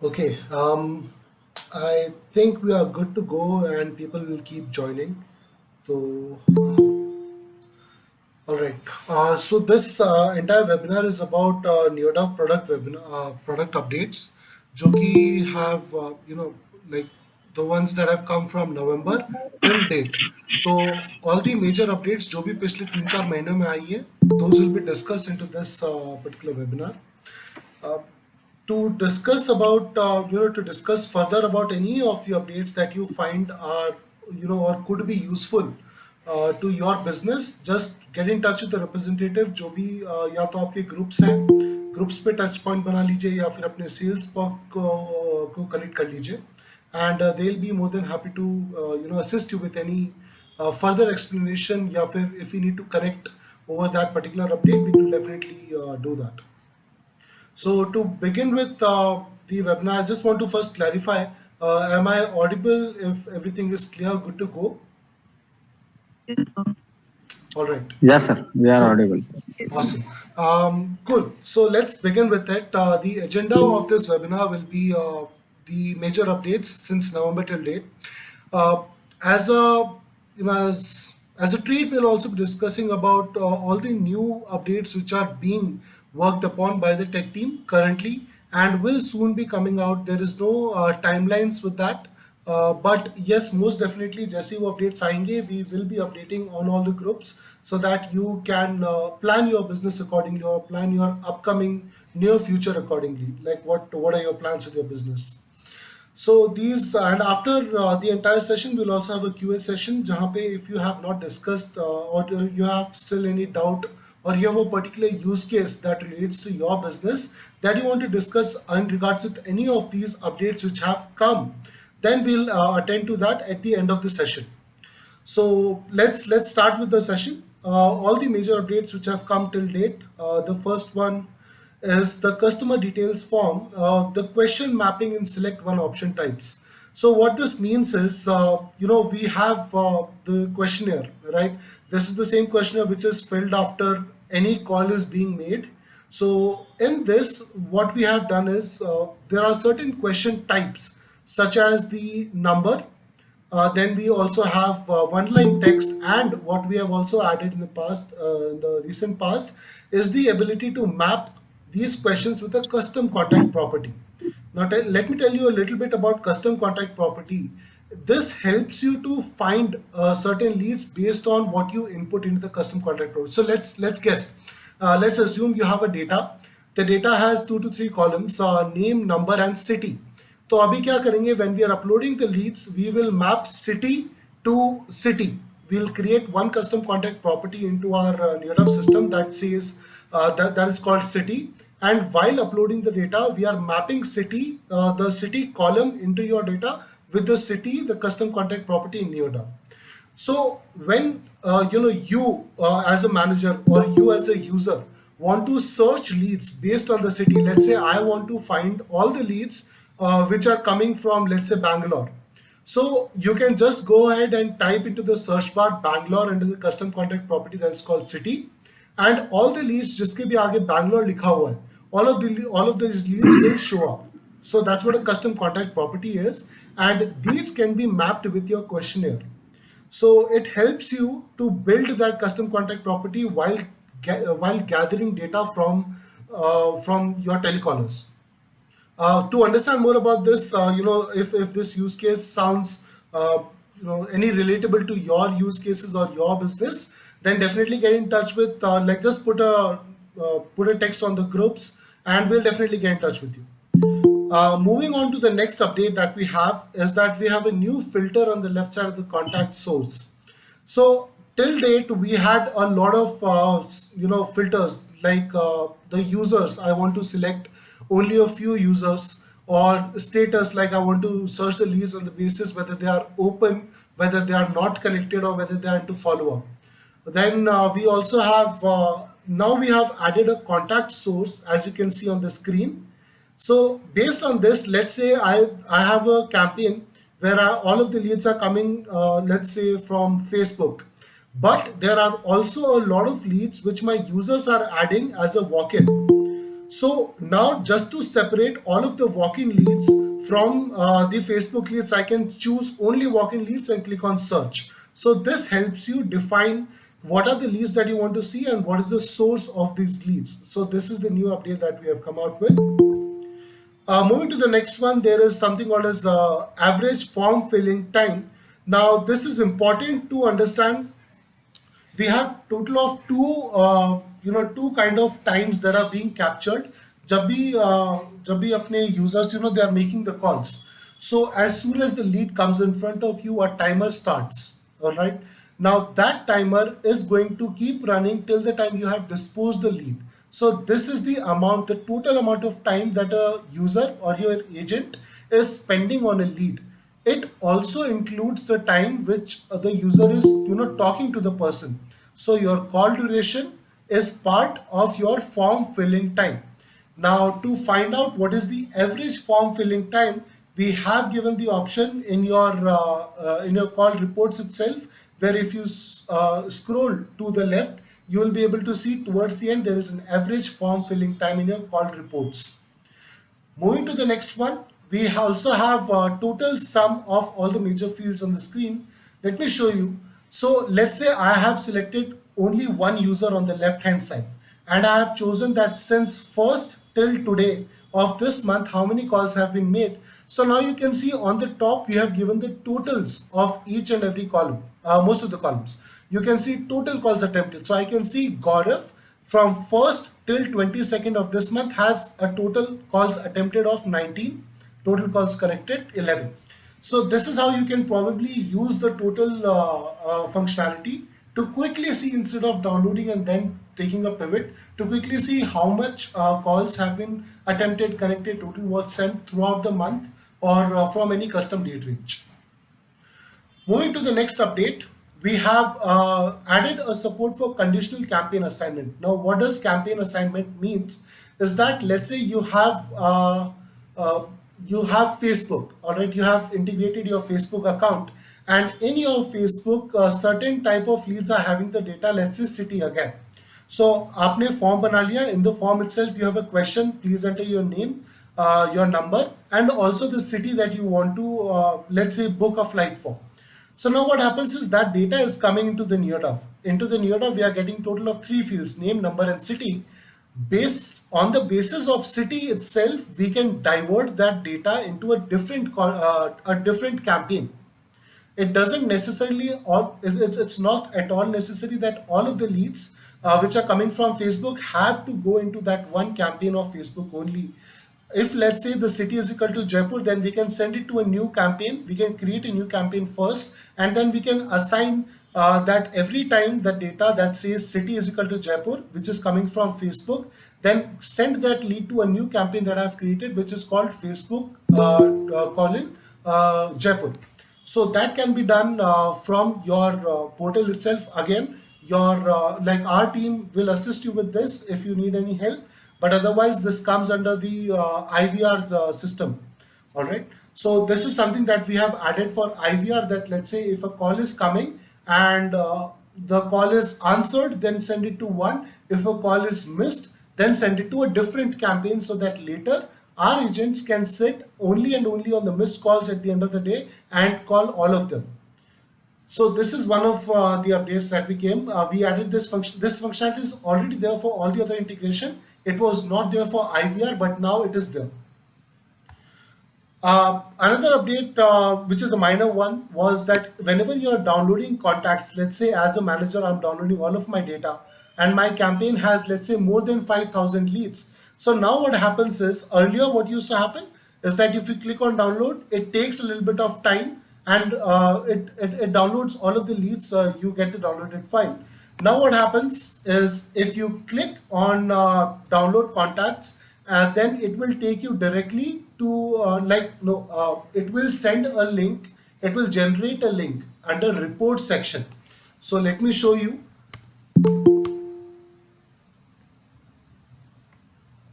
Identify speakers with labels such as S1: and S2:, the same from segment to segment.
S1: Okay, I think we are good to go and people will keep joining. So, all right. So this entire webinar is about NeoDove product updates, जो कि have like the ones that have come from November till date. तो all the major updates जो भी पिछले 3-4 महीनों में आई है, those will be discussed into this particular webinar. Uh, to discuss about to discuss further about any of the updates that you find are or could be useful to your business, just get in touch with the representative जो भी या तो आपके groups हैं, groups पे touch point बना लीजिए या फिर अपने सेल्स को कनेक्ट कर लीजिए and they'll be more than happy to assist you with any further explanation या फिर if you need to connect over that particular update, we will definitely do that. So to begin with the webinar, I just want to first clarify, am I audible? If everything is clear, good to go? All right.
S2: Yes, sir. We are audible.
S1: Awesome. Cool. So let's begin with it. The agenda of this webinar will be the major updates since November till date. As a as a treat, we'll also be discussing about all the new updates which are being worked upon by the tech team currently and will soon be coming out. There is no timelines with that. But yes, most definitely जैसे वो updates आएंगे, we will be updating on all the groups so that you can plan your business accordingly or plan your upcoming near future accordingly. Like what are your plans with your business? So these and after the entire session, we'll also have a QA session. जहाँ पे if you have not discussed or you have still any doubt or you have a particular use case that relates to your business that you want to discuss in regards with any of these updates which have come, then we'll attend to that at the end of the session. So let's start with the session. All the major updates which have come till date. The first one is the customer details form, the question mapping in select one option types. So what this means is, we have the questionnaire, right? This is the same questionnaire which is filled after any call is being made. So in this, what we have done is there are certain question types such as the number, then we also have one-line text, and what we have also added in the past, in the recent past, is the ability to map these questions with a custom contact property. Now, let me tell you a little bit about custom contact property. This helps you to find certain leads based on what you input into the custom contact property. So let's guess. Let's assume you have a data. The data has 2 to 3 columns: name, number, and city. तो अभी क्या करेंगे, when we are uploading the leads, we will map city to city. We'll create one custom contact property into our NeoDove system that says that is called city. And while uploading the data, we are mapping city, the city column into your data with the city, the custom contact property in NeoDove. So when you as a manager or you as a user want to search leads based on the city, let's say I want to find all the leads which are coming from, let's say, Bangalore. So you can just go ahead and type into the search bar Bangalore under the custom contact property that is called city, and all the leads जिसके भी आगे Bangalore लिखा हुआ है, all of these leads will show up. So that's what a custom contact property is, and these can be mapped with your questionnaire. So it helps you to build that custom contact property while gathering data from your telecallers. To understand more about this, if this use case sounds any relatable to your use cases or your business, then definitely get in touch with just put a text on the groups, and we'll definitely get in touch with you. Moving on to the next update that we have is that we have a new filter on the left side of the contact source. So till date, we had a lot of filters like the users. I want to select only a few users, or status, like I want to search the leads on the basis whether they are open, whether they are not connected, or whether they are to follow up. Then we also have now we have added a contact source, as you can see on the screen. So based on this, let's say I have a campaign where all of the leads are coming, let's say, from Facebook. But there are also a lot of leads which my users are adding as a walk-in. So now just to separate all of the walk-in leads from the Facebook leads, I can choose only walk-in leads and click on search. So this helps you define what are the leads that you want to see and what is the source of these leads. So this is the new update that we have come out with. Moving to the next one, there is something called as average form filling time. Now this is important to understand. We have total of two kind of times that are being captured जब भी अपने users they are making the calls. So as soon as the lead comes in front of you, a timer starts. All right, now that timer is going to keep running till the time you have disposed the lead. So this is the total amount of time that a user or your agent is spending on a lead. It also includes the time which the user is talking to the person. So your call duration is part of your form filling time. Now to find out what is the average form filling time, we have given the option in your call reports itself, where if you scroll to the left, you will be able to see towards the end there is an average form filling time in your call reports. Moving to the next one, we also have a total sum of all the major fields on the screen. Let me show you. So let's say I have selected only one user on the left hand side, and I have chosen that since first till today of this month, how many calls have been made. So now you can see on the top, we have given the totals of each and every column, most of the columns. You can see total calls attempted. So I can see Gaurav from 1st till 22nd of this month has a total calls attempted of 19, total calls connected 11. So this is how you can probably use the total functionality to quickly see, instead of downloading and then taking a pivot, to quickly see how much calls have been attempted, connected, total was sent throughout the month, or from any custom date range. Moving to the next update, we have added a support for conditional campaign assignment. Now, what does campaign assignment means is that, let's say you have Facebook, all right, you have integrated your Facebook account, and in your Facebook, certain type of leads are having the data, let's say city again. So आपने form बना लिया. In the form itself, you have a question. Please enter your name, your number, and also the city that you want to, let's say, book a flight for. So now what happens is that data is coming into the NeoDove. Into the NeoDove, we are getting total of 3 fields: name, number, and city. Based on the basis of city itself, we can divert that data into a different campaign. It doesn't necessarily, or it's not at all necessary that all of the leads which are coming from Facebook have to go into that one campaign of Facebook only. If let's say the city is equal to Jaipur, then we can send it to a new campaign. We can create a new campaign first, and then we can assign that every time the data that says city is equal to Jaipur, which is coming from Facebook, then send that lead to a new campaign that I've created, which is called Facebook colon Jaipur. So that can be done from your portal itself. Again, your like our team will assist you with this if you need any help, but otherwise this comes under the IVR system. All right, so this is something that we have added for IVR, that let's say if a call is coming and the call is answered, then send it to one. If a call is missed, then send it to a different campaign, so that later our agents can sit only and only on the missed calls at the end of the day and call all of them. So this is one of the updates that we added this function. This functionality is already there for all the other integration. It was not there for IVR, but now it is there. Another update, which is a minor one, was that whenever you're downloading contacts, let's say as a manager, I'm downloading all of my data and my campaign has, let's say, more than 5,000 leads. So now what happens is, earlier what used to happen is that if you click on download, it takes a little bit of time, and it downloads all of the leads, you get the downloaded file. Now what happens is, if you click on download contacts, then it will take you directly to it will send a link, it will generate a link under report section. So let me show you.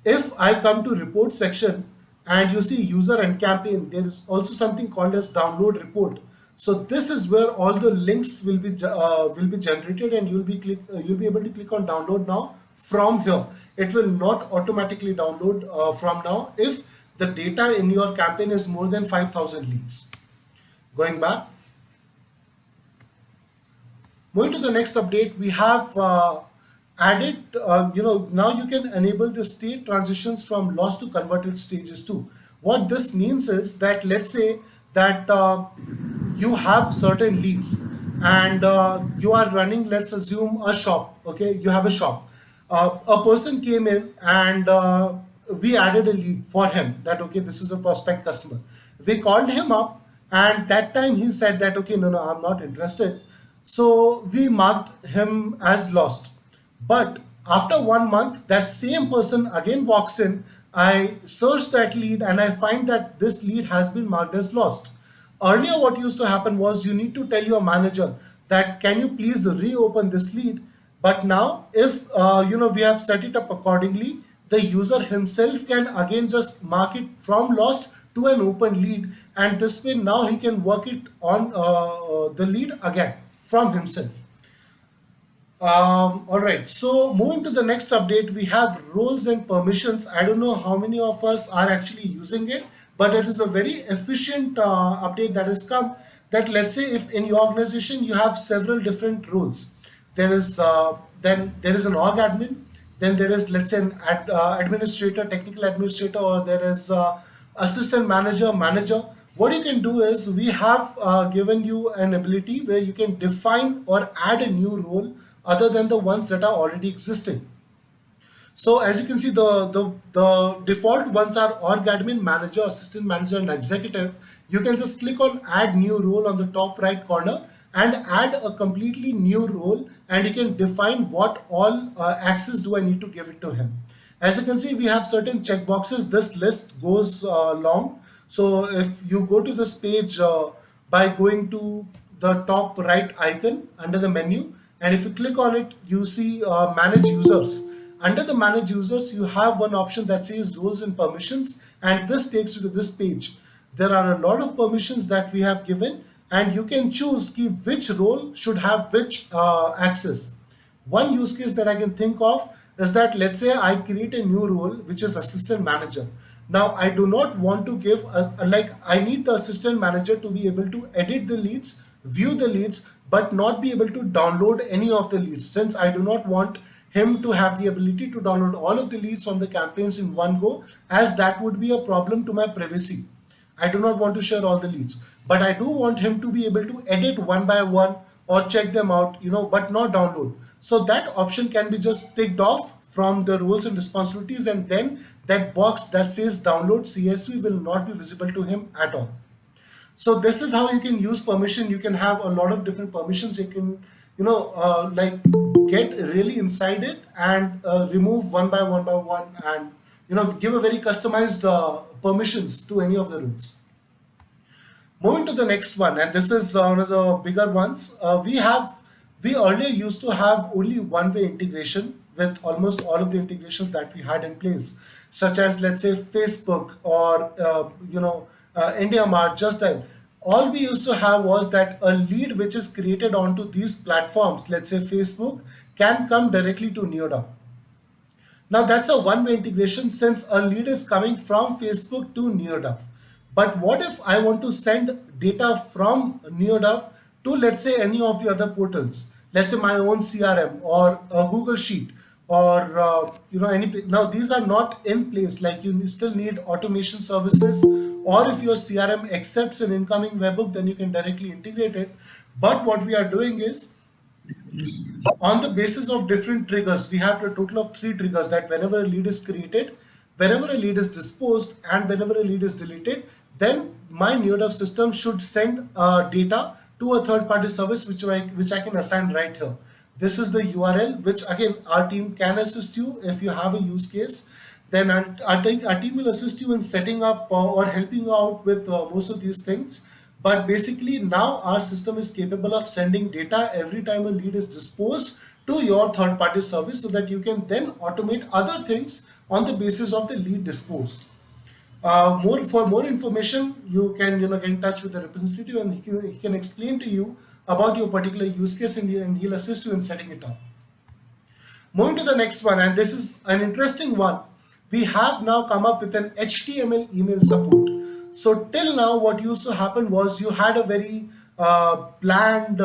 S1: If I come to report section and you see user and campaign, there is also something called as download report. So this is where all the links will be generated, and you'll be able to click on download now from here. It will not automatically download from now if the data in your campaign is more than 5,000 leads. Going back, moving to the next update, we have added, now you can enable the state transitions from lost to converted stages too. What this means is that, let's say that you have certain leads and you are running, let's assume a shop, okay? You have a shop. A person came in and we added a lead for him that, okay, this is a prospect customer. We called him up and that time he said that, okay, no, I'm not interested. So we marked him as lost. But after 1 month, that same person again walks in. I search that lead and I find that this lead has been marked as lost. Earlier, what used to happen was you need to tell your manager that can you please reopen this lead. But now, if we have set it up accordingly, the user himself can again just mark it from lost to an open lead, and this way now he can work it on the lead again from himself. All right, so moving to the next update, we have roles and permissions. I don't know how many of us are actually using it, but it is a very efficient update that has come. That, let's say if in your organization you have several different roles, there is then there is an org admin, then there is, let's say, an administrator, technical administrator, or there is assistant manager, manager. What you can do is we have given you an ability where you can define or add a new role other than the ones that are already existing. So as you can see, the default ones are org admin, manager, assistant manager, and executive. You can just click on add new role on the top right corner and add a completely new role, and you can define what all access do I need to give it to him. As you can see, we have certain checkboxes. This list goes long. So if you go to this page by going to the top right icon under the menu, and if you click on it, you see manage users. Under the manage users, you have one option that says roles and permissions, and this takes you to this page. There are a lot of permissions that we have given, and you can choose which role should have which access. One use case that I can think of is that, let's say I create a new role which is assistant manager. Now I do not want to give I need the assistant manager to be able to edit the leads, view the leads, but not be able to download any of the leads, since I do not want him to have the ability to download all of the leads from the campaigns in one go, as that would be a problem to my privacy. I do not want to share all the leads, but I do want him to be able to edit one by one or check them out, but not download. So that option can be just ticked off from the roles and responsibilities, and then that box that says download CSV will not be visible to him at all. So this is how you can use permission. You can have a lot of different permissions. You can, get really inside it and remove one by one, and give a very customized permissions to any of the routes. Moving to the next one, and this is one of the bigger ones. We earlier used to have only one-way integration with almost all of the integrations that we had in place, such as, let's say, Facebook or IndiaMart, Just Dial. All we used to have was that a lead which is created onto these platforms, let's say Facebook, can come directly to NeoDove. Now that's a one-way integration, since a lead is coming from Facebook to NeoDove. But what if I want to send data from NeoDove to, let's say, any of the other portals? Let's say my own CRM or a Google Sheet, or any. Now these are not in place. Like, you still need automation services, or if your CRM accepts an incoming webhook, then you can directly integrate it. But what we are doing is, on the basis of different triggers, we have a total of 3 triggers: that whenever a lead is created, whenever a lead is disposed, and whenever a lead is deleted, then my NeoDove system should send data to a third-party service which I can assign right here. This is the URL, which again our team can assist you if you have a use case. Then our team will assist you in setting up or helping you out with most of these things. But basically now our system is capable of sending data every time a lead is disposed to your third-party service, so that you can then automate other things on the basis of the lead disposed. For more information, you can get in touch with the representative, and he can explain to you about your particular use case, and he'll assist you in setting it up. Moving to the next one, and this is an interesting one. We have now come up with an HTML email support. So till now, what used to happen was you had a very bland,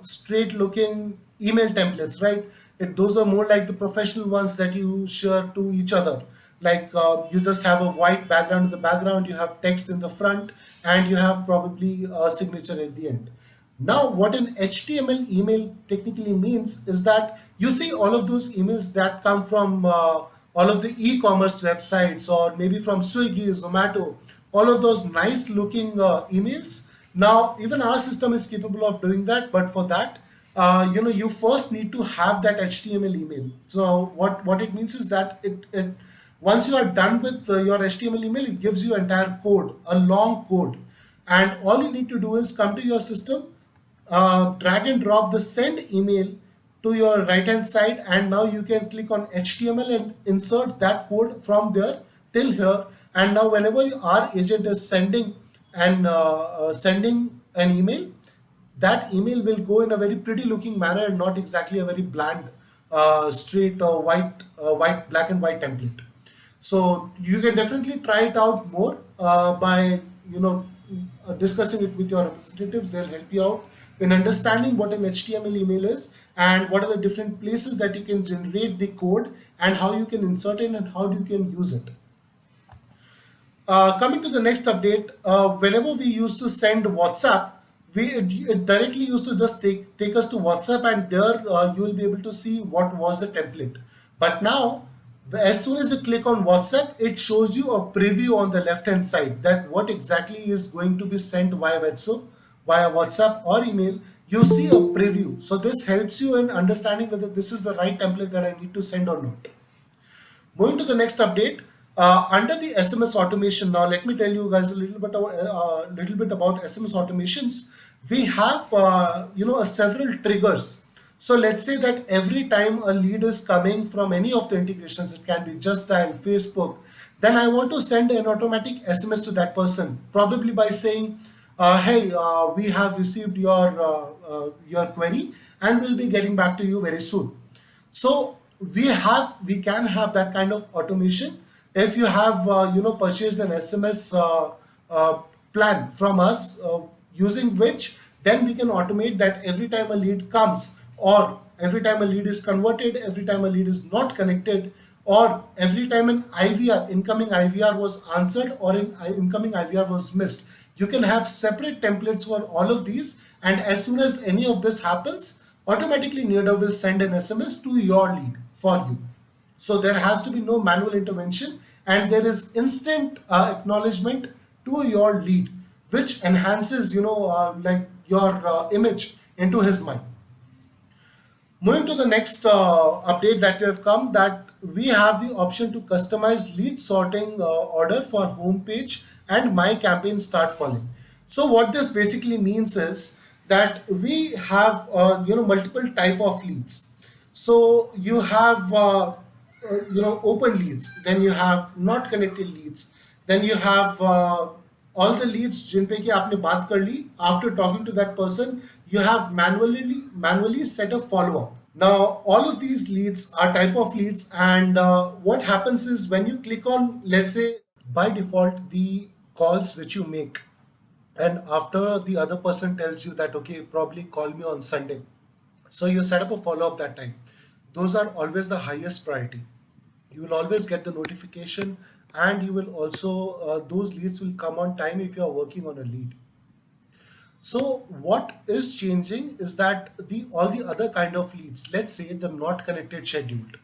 S1: straight-looking email templates, right? Those are more like the professional ones that you share to each other. Like you just have a white background in the background, you have text in the front, and you have probably a signature at the end. Now, what an HTML email technically means is that you see all of those emails that come from all of the e-commerce websites or maybe from Swiggy, Zomato, all of those nice looking emails. Now, even our system is capable of doing that, but for that, you first need to have that HTML email. So what it means is that it once you are done with your HTML email, it gives you entire code, a long code, and all you need to do is come to your system, drag and drop the send email to your right hand side, and now you can click on HTML and insert that code from there till here. And now whenever our agent is sending an email, that email will go in a very pretty looking manner and not exactly a very bland, straight white black and white template. So you can definitely try it out more by discussing it with your representatives. They'll help you out in understanding what an HTML email is and what are the different places that you can generate the code and how you can insert it and how you can use it. Coming to the next update, whenever we used to send WhatsApp, it directly used to just take us to WhatsApp, and there you will be able to see what was the template. But now, as soon as you click on WhatsApp, it shows you a preview on the left hand side that what exactly is going to be sent via WhatsApp or email. You see a preview. So this helps you in understanding whether this is the right template that I need to send or not. Moving to the next update, under the SMS automation. Now, let me tell you guys a little bit about SMS automations. We have several triggers. So let's say that every time a lead is coming from any of the integrations, it can be Just Dial, Facebook, then I want to send an automatic SMS to that person, probably by saying, "Hey, we have received your query, and we'll be getting back to you very soon." So we can have that kind of automation if you have purchased an SMS plan from us, using which then we can automate that every time a lead comes, or every time a lead is converted, every time a lead is not connected, or every time an IVR, incoming IVR was answered or an incoming IVR was missed. You can have separate templates for all of these, and as soon as any of this happens, automatically NeoDove will send an SMS to your lead for you. So there has to be no manual intervention, and there is instant acknowledgement to your lead, which enhances like your image into his mind. Moving to the next update that we have come, that we have the option to customize lead sorting order for homepage and my campaign start calling. So what this basically means is that we have multiple type of leads. So you have open leads, then you have not connected leads, then you have all the leads जिन पे कि आपने बात कर ली. After talking to that person, you have manually set a follow up. Now, all of these leads are type of leads, and what happens is when you click on, let's say, by default, the calls which you make, and after the other person tells you that, okay, probably call me on Sunday. So you set up a follow up that time. Those are always the highest priority. You will always get the notification, and you will also, those leads will come on time if you are working on a lead. So what is changing is that all the other kind of leads, let's say the not connected scheduled.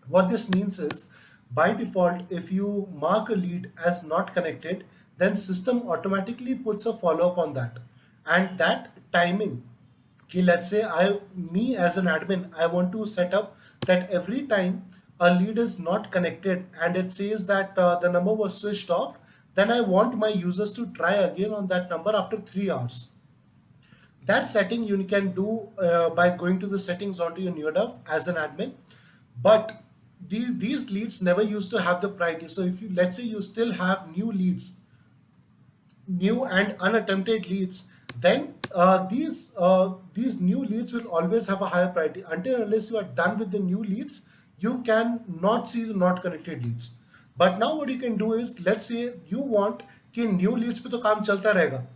S1: What this means is, by default, if you mark a lead as not connected, then system automatically puts a follow-up on that. And that timing, okay, let's say me as an admin, I want to set up that every time a lead is not connected and it says that the number was switched off, then I want my users to try again on that number after 3 hours. That setting you can do by going to the settings onto your NeoDove as an admin. But these leads never used to have the priority. So if you, let's say you still have new leads, new and unattempted leads, then these new leads will always have a higher priority. Until unless you are done with the new leads, you can not see the not connected leads. But now what you can do is, let's say you want कि new leads पे तो काम चलता रहेगा,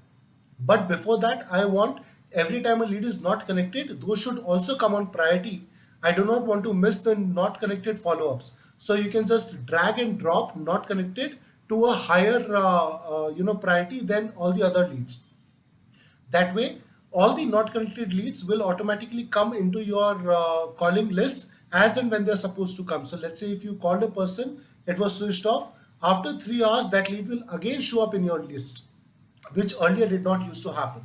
S1: but before that, I want every time a lead is not connected, those should also come on priority. I do not want to miss the not connected follow-ups. So you can just drag and drop not connected to a higher priority than all the other leads. That way, all the not connected leads will automatically come into your calling list as and when they're supposed to come. So let's say if you called a person, it was switched off. After 3 hours, that lead will again show up in your list, which earlier did not used to happen.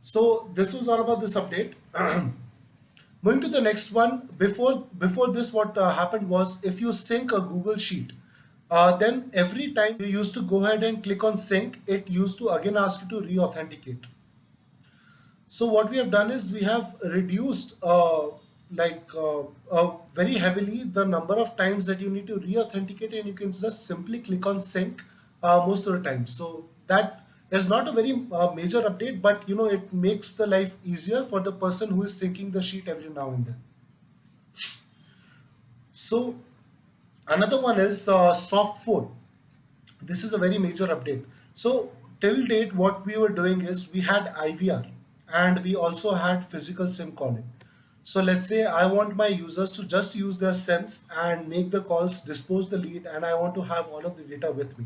S1: So this was all about this update. Moving to the next one, before this, what happened was, if you sync a Google Sheet, then every time you used to go ahead and click on sync, it used to again ask you to re-authenticate. So what we have done is we have reduced very heavily the number of times that you need to re-authenticate, and you can just simply click on sync most of the time. So that is not a very major update, but it makes the life easier for the person who is syncing the sheet every now and then. So another one is soft phone. This is a very major update. So till date, what we were doing is we had IVR and we also had physical SIM calling. So let's say I want my users to just use their SIMs and make the calls, dispose the lead, and I want to have all of the data with me.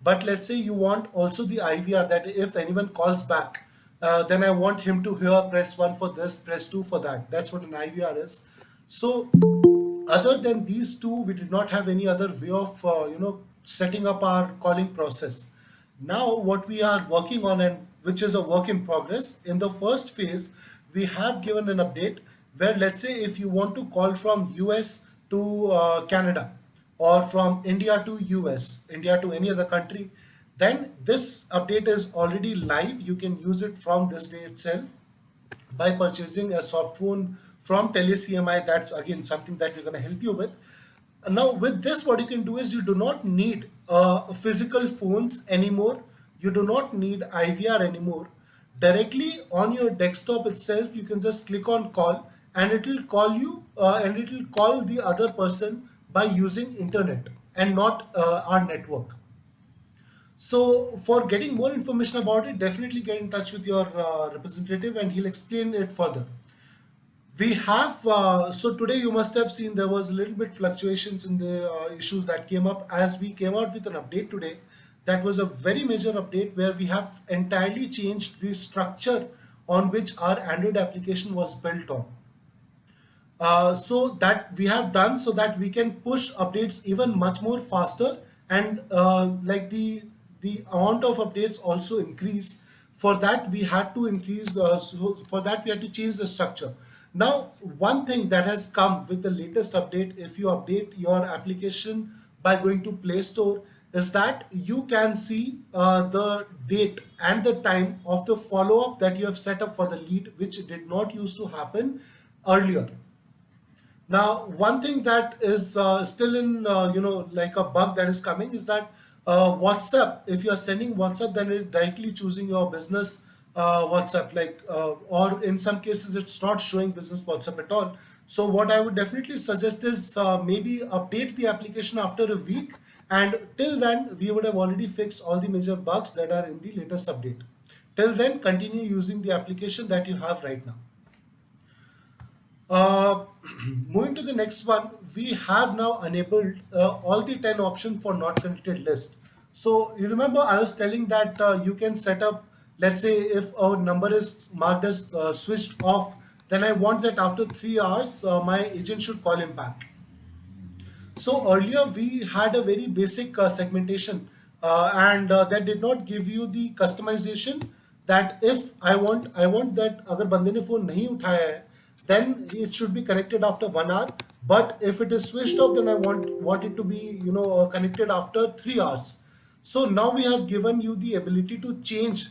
S1: But let's say you want also the IVR, that if anyone calls back, then I want him to hear press 1 for this, press 2 for that. That's what an IVR is. So other than these two, we did not have any other way of setting up our calling process. Now what we are working on, and which is a work in progress, in the first phase we have given an update where, let's say if you want to call from US to Canada, or from India to US, India to any other country, then this update is already live. You can use it from this day itself by purchasing a soft phone from TeleCMI. That's again something that we're going to help you with. Now with this, what you can do is, you do not need physical phones anymore. You do not need IVR anymore. Directly on your desktop itself, you can just click on call, and it will call you and it will call the other person by using internet and not our network. So for getting more information about it, definitely get in touch with your representative and he'll explain it further. We have, so today you must have seen there was a little bit fluctuations in the issues that came up as we came out with an update today. That was a very major update where we have entirely changed the structure on which our Android application was built on. So that we have done so that we can push updates even much more faster, and like the amount of updates also increase. For that we had to increase, so for that we had to change the structure. Now one thing that has come with the latest update, if you update your application by going to Play Store, is that you can see the date and the time of the follow-up that you have set up for the lead, which did not used to happen earlier. Now, one thing that is still in, like a bug that is coming, is that WhatsApp, if you are sending WhatsApp, then it directly choosing your business WhatsApp, or in some cases, it's not showing business WhatsApp at all. So what I would definitely suggest is maybe update the application after a week, and till then, we would have already fixed all the major bugs that are in the latest update. Till then, continue using the application that you have right now. Uh, Moving to the next one, we have now enabled all the 10 options for not connected list. So you remember I was telling that you can set up, let's say if a number is marked as switched off, then I want that after 3 hours, my agent should call him back. So earlier we had a very basic segmentation, and that did not give you the customization, that if I want that अगर बंदे ने phone नहीं उठाया है, then it should be connected after 1 hour. But if it is switched off, then I want it to be connected after 3 hours. So now we have given you the ability to change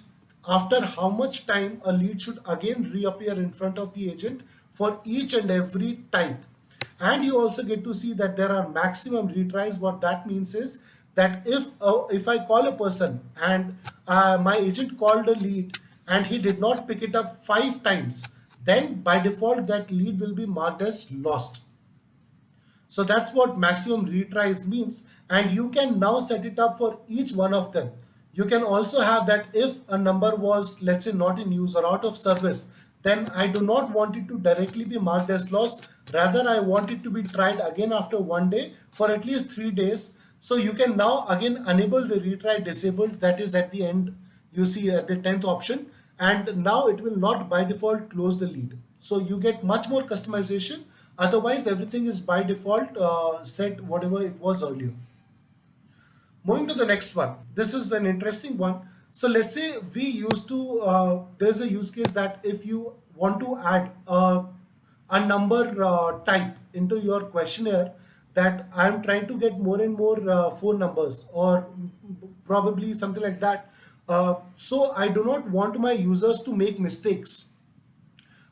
S1: after how much time a lead should again reappear in front of the agent for each and every type. And you also get to see that there are maximum retries. What that means is that if I call a person and my agent called a lead and he did not pick it up 5 times, then by default that lead will be marked as lost. So that's what maximum retries means, and you can now set it up for each one of them. You can also have that if a number was, let's say, not in use or out of service, then I do not want it to directly be marked as lost. Rather, I want it to be tried again after 1 day for at least 3 days. So you can now again enable the retry disabled, that is at the end, you see at the 10th option, and now it will not by default close the lead. So you get much more customization. Otherwise, everything is by default set whatever it was earlier. Moving to the next one. This is an interesting one. So let's say we used to, there's a use case that if you want to add a number type into your questionnaire, that I'm trying to get more and more phone numbers or probably something like that. So I do not want my users to make mistakes.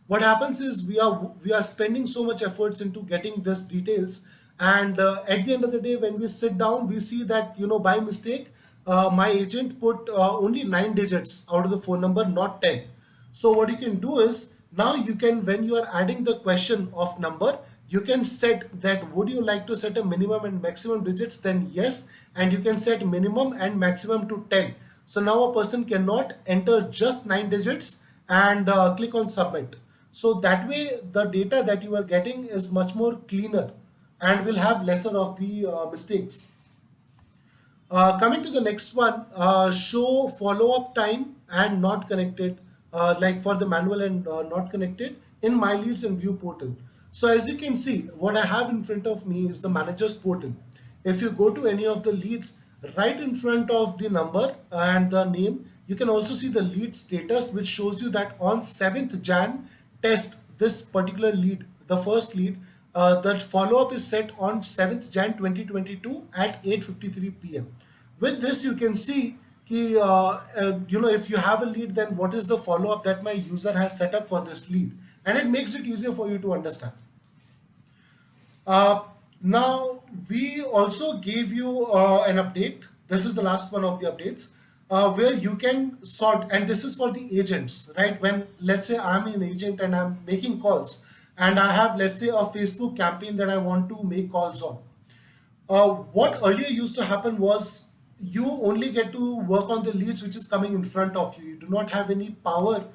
S1: What happens is we are spending so much efforts into getting this details, and at the end of the day when we sit down we see that by mistake my agent put only 9 digits out of the phone number, not 10. So what you can do is, now you can, when you are adding the question of number, you can set that would you like to set a minimum and maximum digits, then yes, and you can set minimum and maximum to 10. So now a person cannot enter just 9 digits and click on submit. So that way the data that you are getting is much more cleaner and will have lesser of the mistakes. Coming to the next one, show follow-up time and not connected, like for the manual and not connected in My Leads and View portal. So as you can see, what I have in front of me is the manager's portal. If you go to any of the leads, right in front of the number and the name, you can also see the lead status, which shows you that on 7th Jan test, this particular lead, the first lead, the follow-up is set on 7th Jan 2022 at 8:53 p.m. With this, you can see if you have a lead, then what is the follow-up that my user has set up for this lead, and it makes it easier for you to understand. Now, we also gave you an update. This is the last one of the updates where you can sort, and this is for the agents, right? When, let's say, I'm an agent and I'm making calls, and I have, let's say, a Facebook campaign that I want to make calls on. What earlier used to happen was you only get to work on the leads which is coming in front of you. You do not have any power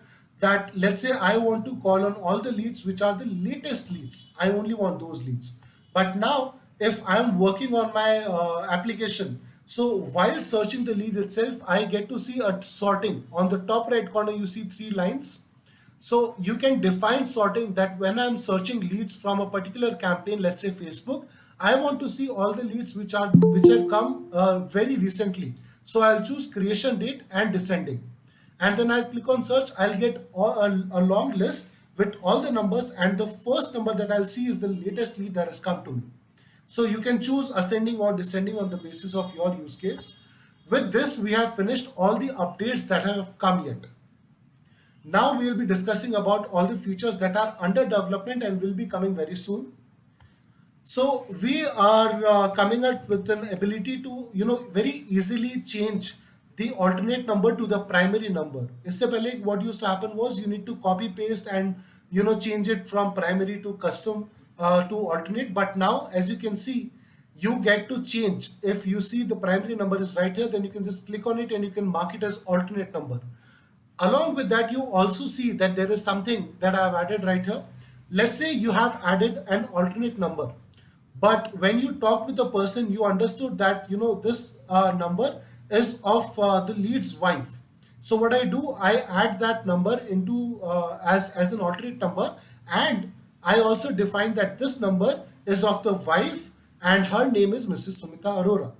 S1: that, let's say, I want to call on all the leads which are the latest leads. I only want those leads. But now, if I'm working on my application, so while searching the lead itself, I get to see a sorting. On the top right corner, you see 3 lines. So you can define sorting that when I'm searching leads from a particular campaign, let's say Facebook, I want to see all the leads which have come very recently. So I'll choose creation date and descending. And then I'll click on search. I'll get a long list with all the numbers, and the first number that I'll see is the latest lead that has come to me. So you can choose ascending or descending on the basis of your use case. With this, we have finished all the updates that have come yet. Now we will be discussing about all the features that are under development and will be coming very soon. So we are coming up with an ability to very easily change the alternate number to the primary number. इससे पहले what used to happen was you need to copy paste and change it from primary to custom to alternate. But now, as you can see, you get to change. If you see the primary number is right here, then you can just click on it and you can mark it as alternate number. Along with that, you also see that there is something that I have added right here. Let's say you have added an alternate number, but when you talked with the person, you understood that this number is of the lead's wife. So what I do, I add that number into as an alternate number, and I also define that this number is of the wife and her name is Mrs. Sumita Arora.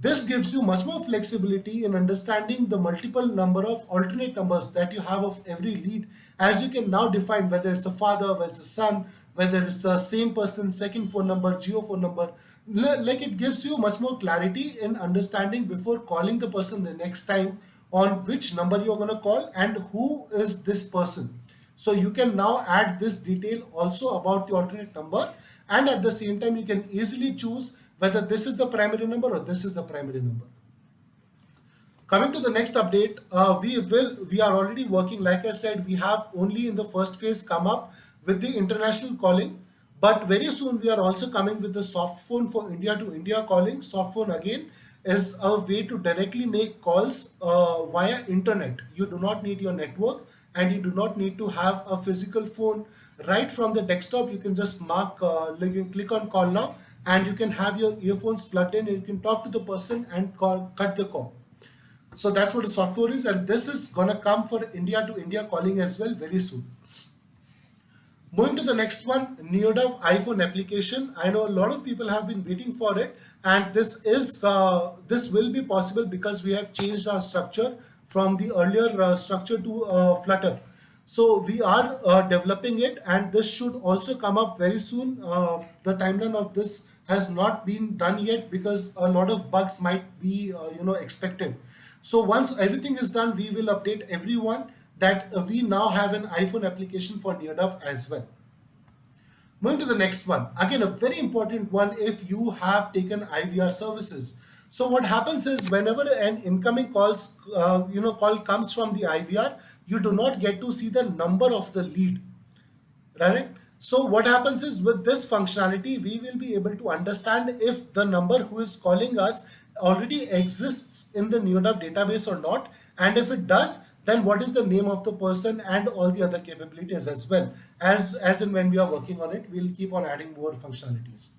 S1: This gives you much more flexibility in understanding the multiple number of alternate numbers that you have of every lead, as you can now define whether it's a father, whether it's a son, whether it's the same person's second phone number, geo phone number. Like, it gives you much more clarity in understanding before calling the person the next time on which number you're going to call and who is this person. So you can now add this detail also about the alternate number, and at the same time you can easily choose whether this is the primary number or this is the primary number. Coming to the next update, we are already working. Like I said, we have only in the first phase come up with the international calling, but very soon we are also coming with the soft phone for India to India calling. Soft phone again is a way to directly make calls via internet. You do not need your network, and you do not need to have a physical phone. Right from the desktop, you can just you can click on call now, and you can have your earphones plugged in, and you can talk to the person and cut the call. So that's what the software is, and this is gonna come for India to India calling as well very soon. Moving to the next one, NeoDove iPhone application. I know a lot of people have been waiting for it, and this will be possible because we have changed our structure from the earlier structure to Flutter. So we are developing it, and this should also come up very soon. The timeline of this has not been done yet because a lot of bugs might be expected. So once everything is done, we will update everyone that we now have an iPhone application for NeoDove as well. Moving to the next one, again a very important one if you have taken Ivr services. So what happens is whenever an incoming call comes from the IVR, you do not get to see the number of the lead, right? So what happens is with this functionality, we will be able to understand if the number who is calling us already exists in the NeoDove database or not. And if it does, then what is the name of the person and all the other capabilities as well. As and when we are working on it, we'll keep on adding more functionalities.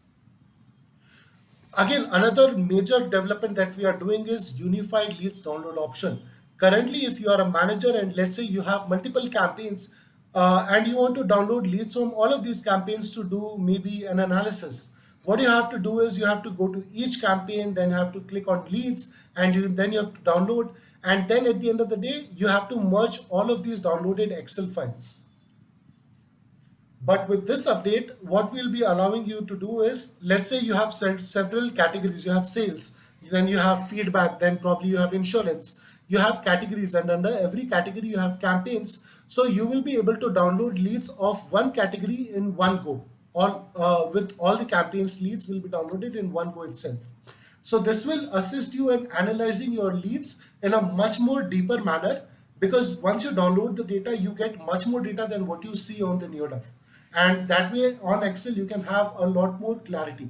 S1: Again, another major development that we are doing is unified leads download option. Currently, if you are a manager and let's say you have multiple campaigns and you want to download leads from all of these campaigns to do maybe an analysis, what you have to do is you have to go to each campaign, then you have to click on leads, and then you have to download. And then at the end of the day, you have to merge all of these downloaded Excel files. But with this update, what we'll be allowing you to do is, let's say you have several categories. You have sales, then you have feedback, then probably you have insurance. You have categories, and under every category you have campaigns. So you will be able to download leads of one category in one go. All with all the campaigns leads will be downloaded in one go itself. So this will assist you in analyzing your leads in a much more deeper manner, because once you download the data, you get much more data than what you see on the NeoDove. And that way on Excel, you can have a lot more clarity.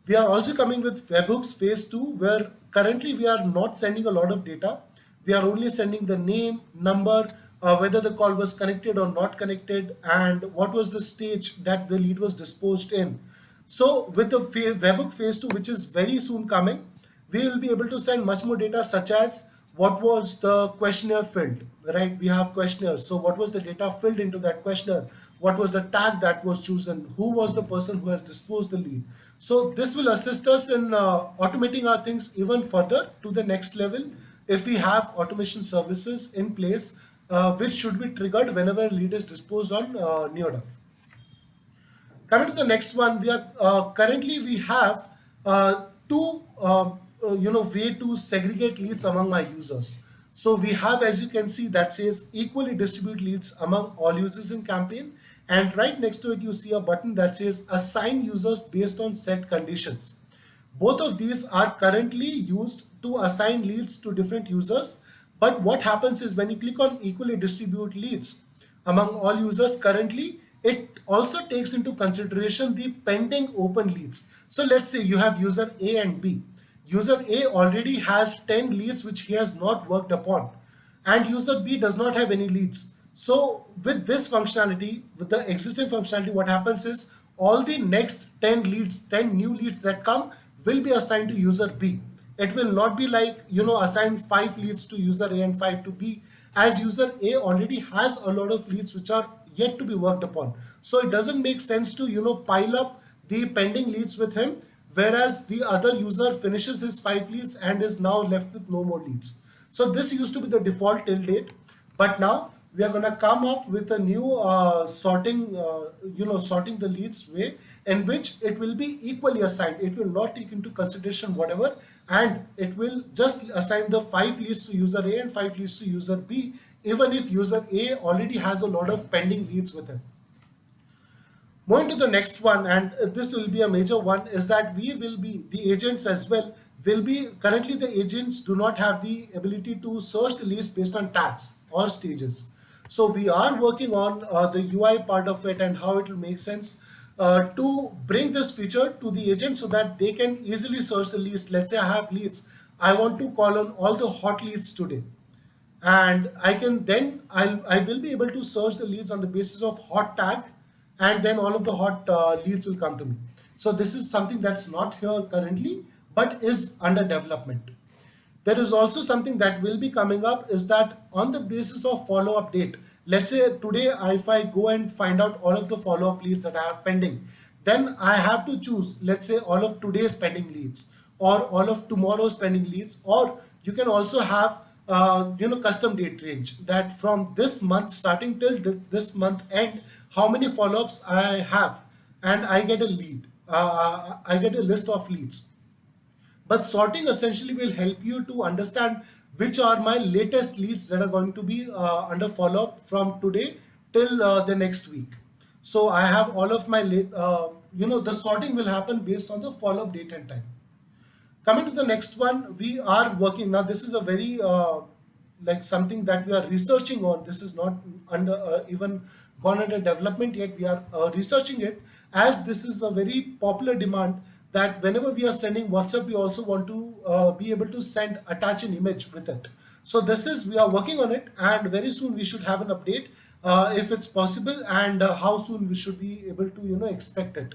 S1: We are also coming with webhooks phase 2, where currently we are not sending a lot of data. We are only sending the name, number, whether the call was connected or not connected, and what was the stage that the lead was disposed in. So with the webhook phase 2, which is very soon coming, we will be able to send much more data, such as what was the questionnaire filled, right? We have questionnaires. So what was the data filled into that questionnaire? What was the tag that was chosen? Who was the person who has disposed the lead? So this will assist us in automating our things even further to the next level if we have automation services in place, which should be triggered whenever lead is disposed on NeoDove. Coming to the next one, we are currently we have two way to segregate leads among my users. So we have, as you can see, that says equally distribute leads among all users in campaign, and right next to it you see a button that says assign users based on set conditions. Both of these are currently used to assign leads to different users, but what happens is when you click on equally distribute leads among all users, currently it also takes into consideration the pending open leads. So let's say you have user A and B. User A already has 10 leads which he has not worked upon, and user B does not have any leads. So with this functionality, with the existing functionality, what happens is all the next 10 leads, 10 new leads that come will be assigned to user B. It will not be like, assign 5 leads to user A and 5 to B, as user A already has a lot of leads which are yet to be worked upon. So it doesn't make sense to, pile up the pending leads with him, whereas the other user finishes his 5 leads and is now left with no more leads. So this used to be the default till date, but now we are going to come up with a new sorting the leads way, in which it will be equally assigned. It will not take into consideration whatever, and it will just assign the 5 leads to user A and 5 leads to user B, even if user A already has a lot of pending leads with him. Moving to the next one, and this will be a major one, is that we will be the agents as well. will be currently the agents do not have the ability to search the leads based on tags or stages. So we are working on the UI part of it and how it will make sense to bring this feature to the agent so that they can easily search the leads. Let's say I have leads. I want to call on all the hot leads today, and I can then I will be able to search the leads on the basis of hot tag, and then all of the hot leads will come to me. So this is something that's not here currently but is under development. There is also something that will be coming up, is that on the basis of follow-up date, let's say today if I go and find out all of the follow-up leads that I have pending, then I have to choose, let's say, all of today's pending leads or all of tomorrow's pending leads. Or you can also have custom date range, that from this month starting till this month end, how many follow-ups I have, and I get a lead, I get a list of leads. But sorting essentially will help you to understand which are my latest leads that are going to be under follow-up from today till the next week. So I have all of my the sorting will happen based on the follow-up date and time. Coming to the next one, we are working now. This is a very like something that we are researching on. This is not under even gone under development yet. We are researching it, as this is a very popular demand, that whenever we are sending WhatsApp, we also want to be able to attach an image with it. So this is, we are working on it, and very soon we should have an update if it's possible, and how soon we should be able to expect it.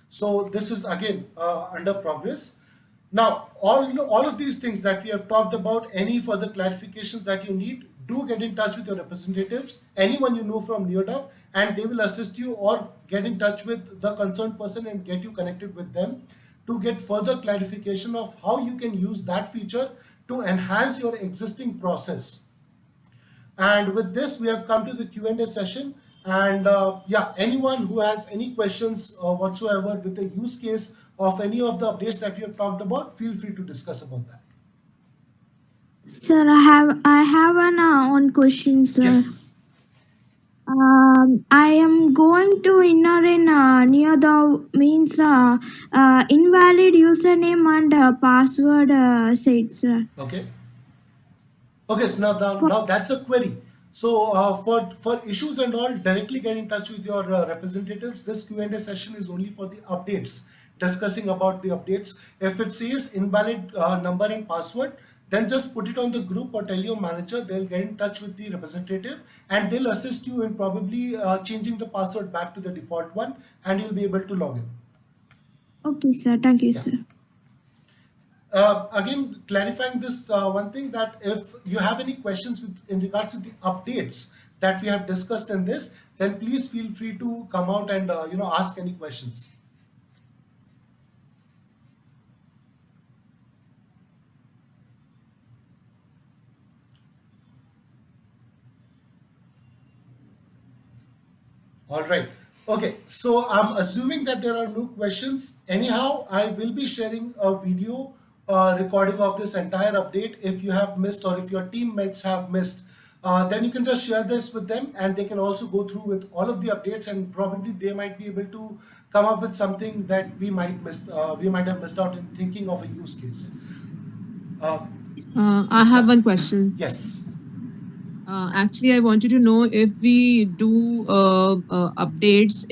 S1: So this is again under progress. Now, all of these things that we have talked about, any further clarifications that you need, do get in touch with your representatives, anyone you know from NeoDove, and they will assist you, or get in touch with the concerned person and get you connected with them to get further clarification of how you can use that feature to enhance your existing process. And with this, we have come to the Q&A session. And yeah, anyone who has any questions whatsoever with the use case of any of the updates that we have talked about, feel free to discuss about that.
S2: Sir, I have an one question, sir.
S1: Yes.
S2: I am going to enter in near the means invalid username and password set, sir.
S1: Okay. Okay, so now that's a query. So for issues and all, directly get in touch with your representatives. This Q&A session is only for the updates, discussing about the updates. If it says invalid number and password, then just put it on the group or tell your manager. They'll get in touch with the representative, and they'll assist you in probably changing the password back to the default one, and you'll be able to log in.
S2: Okay, sir. Thank you,
S1: Yeah.
S2: sir.
S1: Again, clarifying this one thing, that if you have any questions in regards to the updates that we have discussed in this, then please feel free to come out and ask any questions. All right. Okay, so I'm assuming that there are no questions. Anyhow, I will be sharing a video recording of this entire update. If you have missed, or if your teammates have missed, then you can just share this with them, and they can also go through with all of the updates, and probably they might be able to come up with something that we might have missed out in thinking of a use case.
S3: I have one question.
S1: Yes.
S3: Actually, I wanted to know if we do updates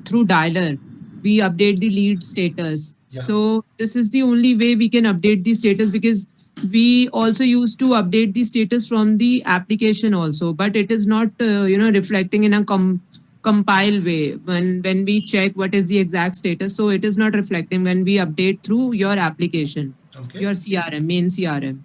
S3: through dialer, we update the lead status.
S1: Yeah.
S3: So this is the only way we can update the status, because we also used to update the status from the application also, but it is not reflecting in a compile way when we check what is the exact status. So it is not reflecting when we update through your application,
S1: Okay.
S3: your CRM, main CRM.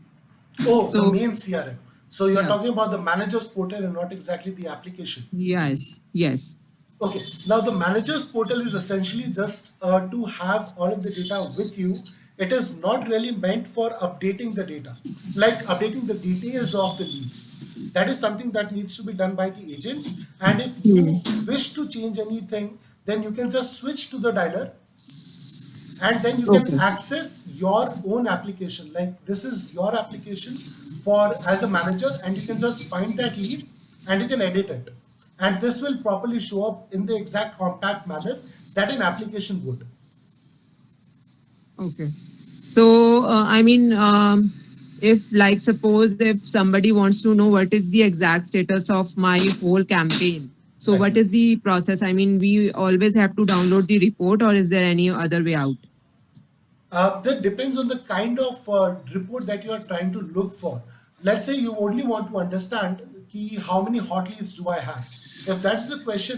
S1: Oh,
S3: So-
S1: the main CRM. So you're
S3: Yeah.
S1: talking about the manager's portal and not exactly the application.
S3: Yes, yes.
S1: Okay. Now the manager's portal is essentially just to have all of the data with you. It is not really meant for updating the data, like updating the details of the leads. That is something that needs to be done by the agents. And if you wish to change anything, then you can just switch to the dialer, and then you can
S3: Okay.
S1: access your own application. Like, this is your application for as a manager, and you can just find that lead and you can edit it, and this will properly show up in the exact compact manner that an application would.
S3: Okay. So, I mean, if like suppose if somebody wants to know what is the exact status of my whole campaign, so
S1: Right.
S3: what is the process? I mean, we always have to download the report, or is there any other way out?
S1: That depends on the kind of report that you are trying to look for. Let's say you only want to understand how many hot leads do I have. If that's the question,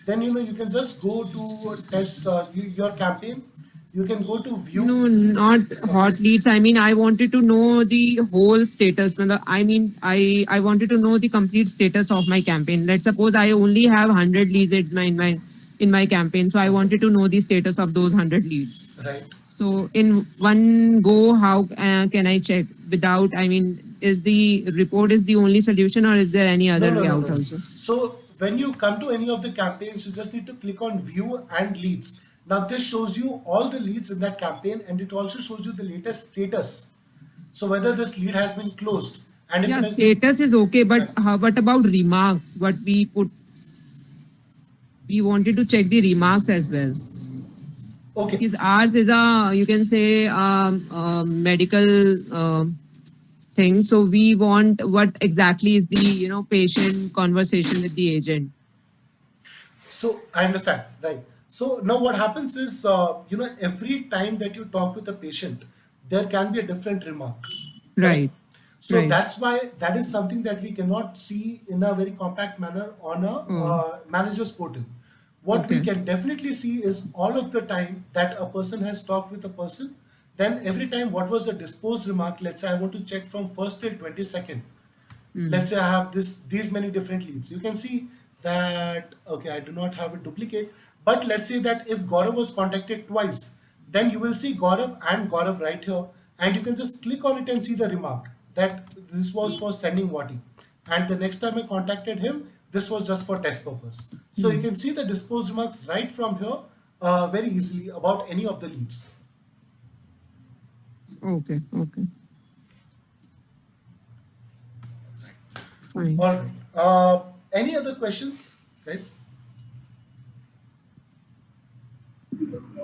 S1: then you can just go to test your campaign. You can go to view.
S3: No, not
S1: Okay.
S3: hot leads. I mean, I wanted to know the whole status. I mean, I wanted to know the complete status of my campaign. Let's suppose I only have 100 leads in my campaign, so I
S1: Okay.
S3: wanted to know the status of those 100 leads.
S1: Right.
S3: So in one go, how can I check without? I mean, is the report is the only solution, or is there any
S1: No,
S3: other
S1: no,
S3: way
S1: no,
S3: out
S1: no, no.
S3: also?
S1: So when you come to any of the campaigns, you just need to click on view and leads. Now this shows you all the leads in that campaign, and it also shows you the latest status. So whether this lead has been closed, and if
S3: Yeah,
S1: it has been,
S3: status is okay, but
S1: right.
S3: what about remarks? What we put, we wanted to check the remarks as well,
S1: Okay.
S3: because ours is a, you can say, medical thing. So we want what exactly is the patient conversation with the agent.
S1: So I understand, right? So now what happens is, every time that you talk with a patient, there can be a different remark, correct?
S3: Right,
S1: So
S3: right.
S1: that's why that is something that we cannot see in a very compact manner on a
S3: Oh,
S1: manager's portal. What we
S3: okay.
S1: can definitely see is all of the time that a person has talked with a person, then every time what was the disposed remark. Let's say I want to check from first till 22nd.
S3: Mm,
S1: Let's say I have these many different leads. You can see that, okay, I do not have a duplicate, but let's say that if Gaurav was contacted twice, then you will see Gaurav and Gaurav right here, and you can just click on it and see the remark that this was for sending Wati, and the next time I contacted him, this was just for test purpose. So you
S3: mm.
S1: can see the disposed remarks right from here very easily about any of the leads.
S3: Okay, okay, fine.
S1: All right. Any other questions, guys?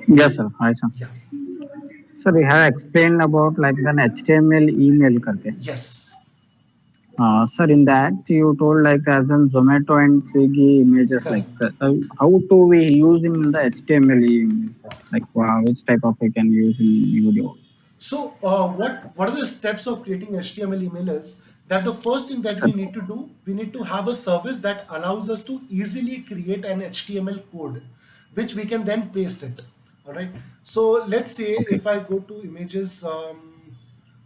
S4: Yes, sir. Hi, sir.
S1: Yeah.
S4: Sir, you have explained about like an HTML email करके.
S1: Yes.
S4: Sir, in that you told like as in Zomato and Swiggy images like
S1: Correct.
S4: how do we use in the HTML email? Like which type of we can use in video?
S1: So, what are the steps of creating HTML email is that the first thing that we need to do, we need to have a service that allows us to easily create an HTML code, which we can then paste it. All right. So let's say
S4: Okay.
S1: if I go to images,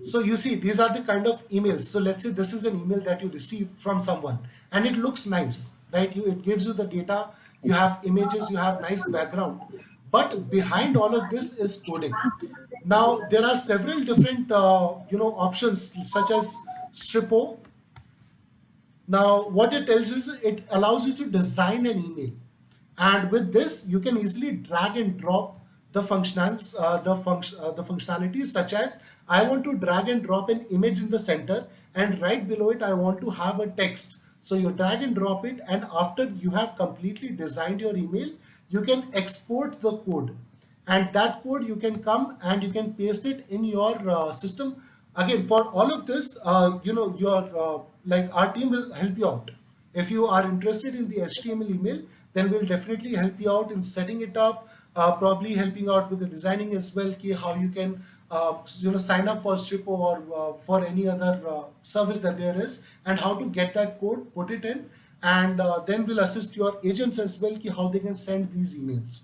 S1: so you see these are the kind of emails. So let's say this is an email that you received from someone, and it looks nice, right? It gives you the data, you have images, you have nice background, but behind all of this is coding. Now there are several different options such as Stripo. Now what it tells you is it allows you to design an email, and with this you can easily drag and drop the functionalities, such as I want to drag and drop an image in the center, and right below it I want to have a text. So you drag and drop it, and after you have completely designed your email, you can export the code, and that code you can come and you can paste it in your system. Again, for all of this, your like our team will help you out. If you are interested in the HTML email, then we'll definitely help you out in setting it up, probably helping out with the designing as well, how you can sign up for Stripo or for any other service that there is, and how to get that code, put it in, and then we'll assist your agents as well, how they can send these emails.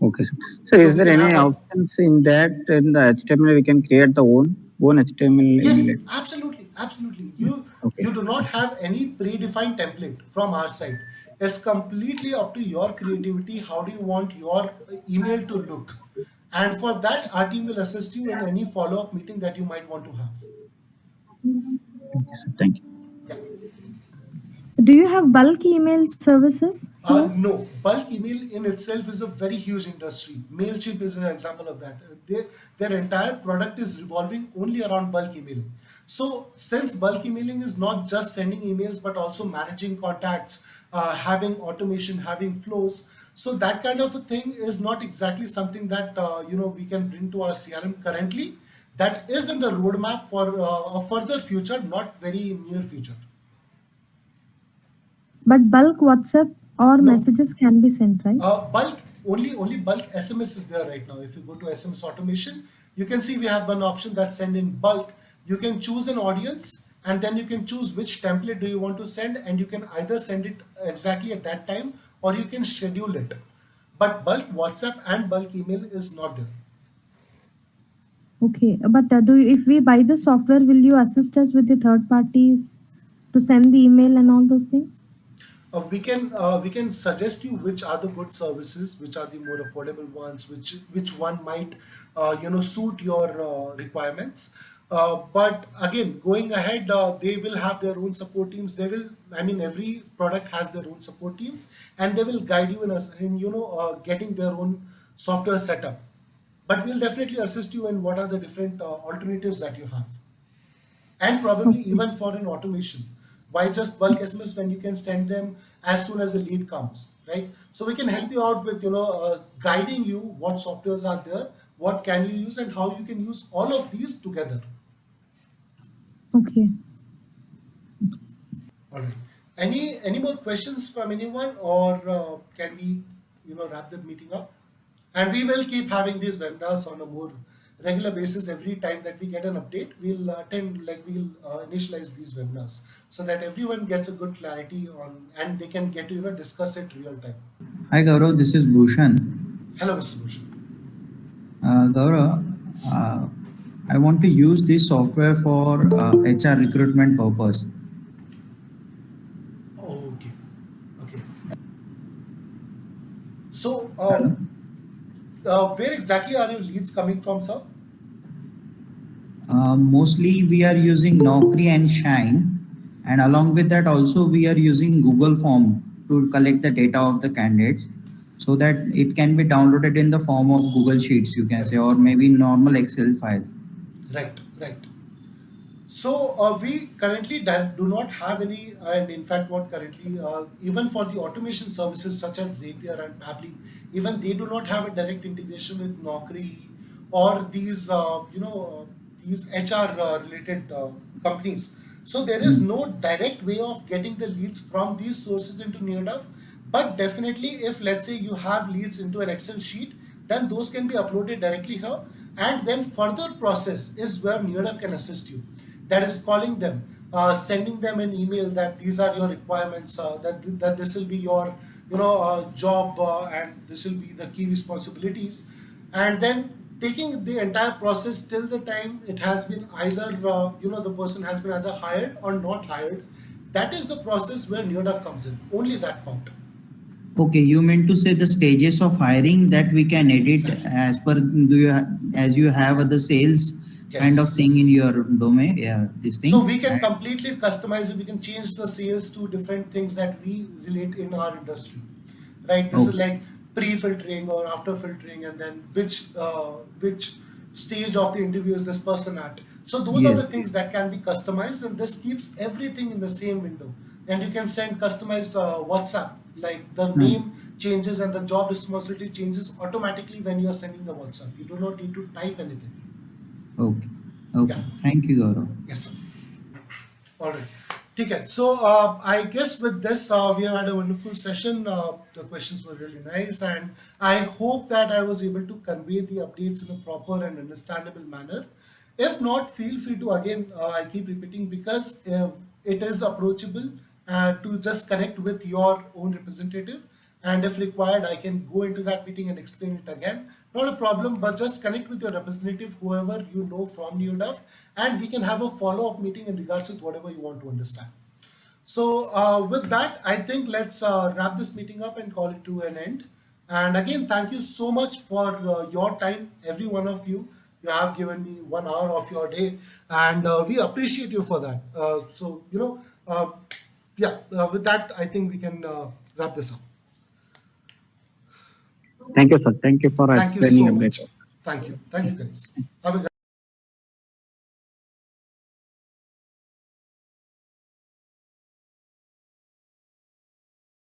S4: Okay, sir. So
S1: So
S4: is
S1: we
S4: there
S1: can
S4: any
S1: have a
S4: options in that in the HTML we can create the own HTML email
S1: yes,
S4: address?
S1: absolutely, absolutely. You
S4: Okay.
S1: do not have any predefined template from our side. It's completely up to your creativity. How do you want your email to look? And for that, our team will assist you in any follow-up meeting that you might want to have.
S4: Okay, sir. Thank you.
S1: Yeah.
S5: Do you have bulk email services here?
S1: No, bulk email in itself is a very huge industry. MailChimp is an example of that. Their entire product is revolving only around bulk emailing. So, since bulk emailing is not just sending emails but also managing contacts, having automation, having flows, So that kind of a thing is not exactly something that we can bring to our CRM currently. That is in the roadmap for a further future, not very near future.
S5: But bulk WhatsApp or
S1: No,
S5: messages can be sent, right?
S1: bulk only bulk SMS is there right now. If you go to SMS automation, you can see we have one option that send in bulk. You can choose an audience and then you can choose which template do you want to send, and you can either send it exactly at that time or you can schedule it. But bulk WhatsApp and bulk email is not there.
S5: Okay, but if we buy the software, will you assist us with the third parties to send the email and all those things?
S1: We can suggest you which are the good services, which are the more affordable ones, which one might suit your requirements. But again, going ahead, they will have their own support teams. They will, I mean, every product has their own support teams, and they will guide you in getting their own software setup. But we'll definitely assist you in what are the different alternatives that you have, and probably
S5: Okay.
S1: even for an automation. Why just bulk SMS when you can send them as soon as the lead comes, right? So we can help you out with guiding you what softwares are there, what can you use, and how you can use all of these together.
S5: Okay.
S1: All right. Any more questions from anyone, or can we wrap the meeting up? And we will keep having these webinars on a more regular basis. Every time that we get an update, we'll attend, like we'll initialize these webinars so that everyone gets a good clarity on, and they can get to discuss it real time.
S6: Hi Gaurav, this is Bhushan.
S1: Hello, Mr. Bhushan.
S6: Gaurav, I want to use this software for HR recruitment purpose.
S1: Okay. Okay. So,
S6: Hello?
S1: where exactly are your leads coming from, sir?
S6: Mostly we are using Naukri and Shine, and along with that also we are using Google Form to collect the data of the candidates so that it can be downloaded in the form of Google Sheets, you can say, or maybe normal Excel file.
S1: Right, right. So we currently do not have any, and in fact, what currently, even for the automation services such as Zapier and Pabbly, even they do not have a direct integration with Naukri or these HR related companies. So there is no direct way of getting the leads from these sources into NeoDove. But definitely, if let's say you have leads into an Excel sheet, then those can be uploaded directly here. And then further process is where NeoDove can assist you. That is calling them, sending them an email that these are your requirements, that this will be your job, and this will be the key responsibilities, and then taking the entire process till the time it has been either the person has been either hired or not hired. That is the process where NeoDove comes in. Only that part.
S6: Okay, you mean to say the stages of hiring that we can edit
S1: Exactly.
S6: as per as you have the sales kind of
S1: Yes.
S6: thing in your domain, yeah, this
S1: So
S6: thing.
S1: we can
S6: And
S1: completely customize it. We can change the sales to different things that we relate in our industry, right? This is
S6: okay,
S1: like pre-filtering or after filtering, and then which stage of the interview is this person at. So those are the
S6: yes,
S1: things that can be customized, and this keeps everything in the same window. And you can send customized WhatsApp, like the
S6: hmm,
S1: name changes and the job responsibility changes automatically when you are sending the WhatsApp. You do not need to type anything.
S6: okay,
S1: Yeah.
S6: okay. Thank you, Gaurav.
S1: Yes, sir. All right. Okay. So I guess with this, we have had a wonderful session. The questions were really nice, and I hope that I was able to convey the updates in a proper and understandable manner. If not, feel free to again. I keep repeating because it is approachable to just connect with your own representative, and if required, I can go into that meeting and explain it again. Not a problem, but just connect with your representative, whoever you know from NeoDove, and we can have a follow-up meeting in regards with whatever you want to understand. So with that, I think let's wrap this meeting up and call it to an end. And again, thank you so much for your time, every one of you. You have given me 1 hour of your day, and we appreciate you for that. Yeah, with that, I think we can wrap this up.
S4: Thank you, sir. Thank you for
S1: Thank you so
S4: explaining a bit.
S1: much. Thank you. Thank you, guys. Have a great